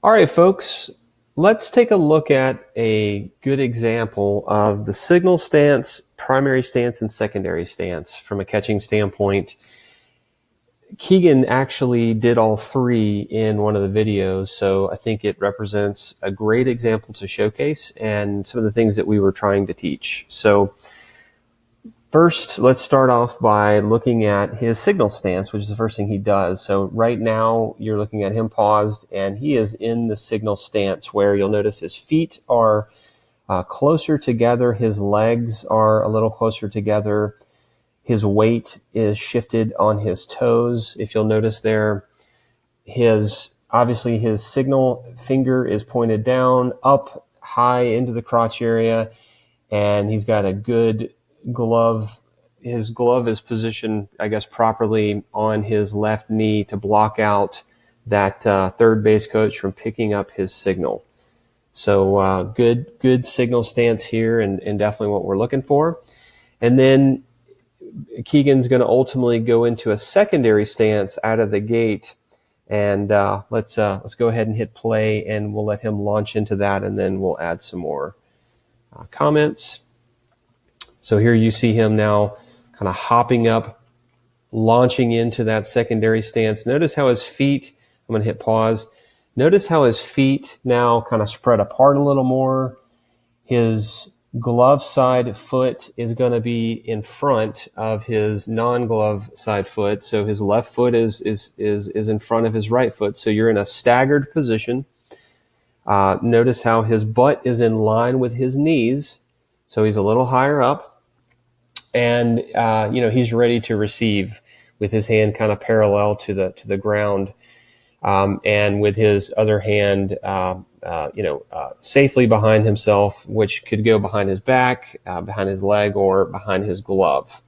All right, folks, let's take a look at a good example of the signal stance, primary stance, and secondary stance from a catching standpoint. Keegan actually did all three in one of the videos, so I think it represents a great example to showcase and some of the things that we were trying to teach. So first, let's start off by looking at his signal stance, which is the first thing he does. So right now, you're looking at him paused, and he is in the signal stance where you'll notice his feet are closer together, his legs are a little closer together, his weight is shifted on his toes. If you'll notice there, obviously his signal finger is pointed down, up high into the crotch area, and he's got a good glove. His glove is positioned, I guess, properly on his left knee to block out that third base coach from picking up his signal. So good signal stance here, and definitely what we're looking for. And then Keegan's going to ultimately go into a secondary stance out of the gate. And let's go ahead and hit play, and we'll let him launch into that, and then we'll add some more comments. So here you see him now kind of hopping up, launching into that secondary stance. Notice how his feet, I'm going to hit pause. Notice how his feet now kind of spread apart a little more. His glove side foot is going to be in front of his non-glove side foot. So his left foot is in front of his right foot. So you're in a staggered position. Notice how his butt is in line with his knees. So he's a little higher up. And, he's ready to receive with his hand kind of parallel to the ground. And with his other hand, safely behind himself, which could go behind his back, behind his leg, or behind his glove.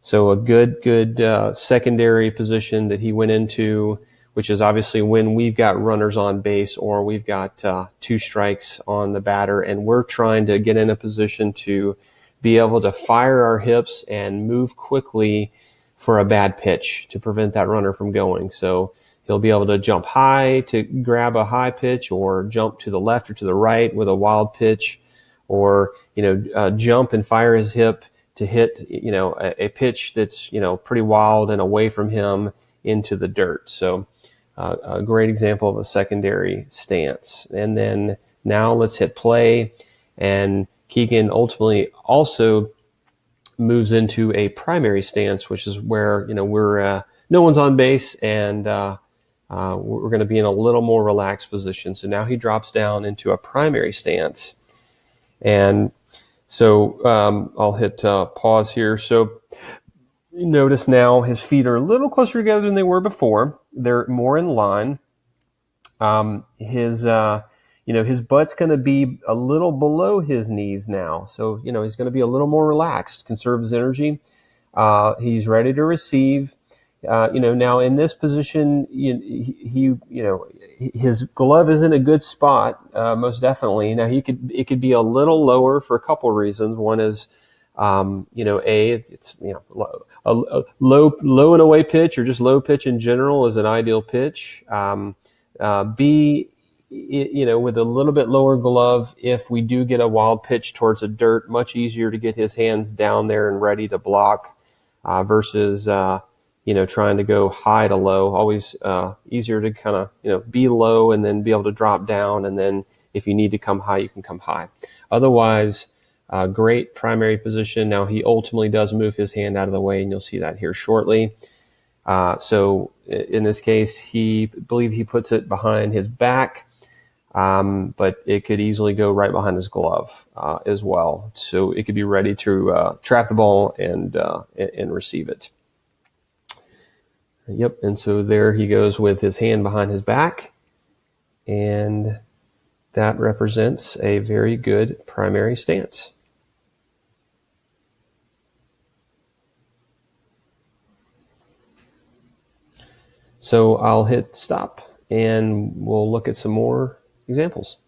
So a good secondary position that he went into, which is obviously when we've got runners on base or we've got two strikes on the batter, and we're trying to get in a position to be able to fire our hips and move quickly for a bad pitch to prevent that runner from going. So he'll be able to jump high to grab a high pitch, or jump to the left or to the right with a wild pitch, or jump and fire his hip to hit a pitch that's pretty wild and away from him into the dirt. So a great example of a secondary stance. And then now let's hit play, and Keegan ultimately also moves into a primary stance, which is where we're no one's on base, and we're going to be in a little more relaxed position. So now he drops down into a primary stance. And so I'll hit pause here. So you notice now his feet are a little closer together than they were before. They're more in line. His butt's going to be a little below his knees now. So, he's going to be a little more relaxed, conserve his energy. He's ready to receive. Now in this position, his glove is in a good spot, most definitely. Now it could be a little lower for a couple of reasons. One is, it's a low and away pitch, or just low pitch in general, is an ideal pitch. B, with a little bit lower glove, if we do get a wild pitch towards the dirt, much easier to get his hands down there and ready to block, versus trying to go high to low. Always easier to kind of be low and then be able to drop down, and then if you need to come high, you can come high. Otherwise, great primary position. Now he ultimately does move his hand out of the way, and you'll see that here shortly. So in this case, he puts it behind his back, but it could easily go right behind his glove as well. So it could be ready to trap the ball and receive it. Yep, and so there he goes with his hand behind his back, and that represents a very good primary stance. So I'll hit stop, and we'll look at some more examples.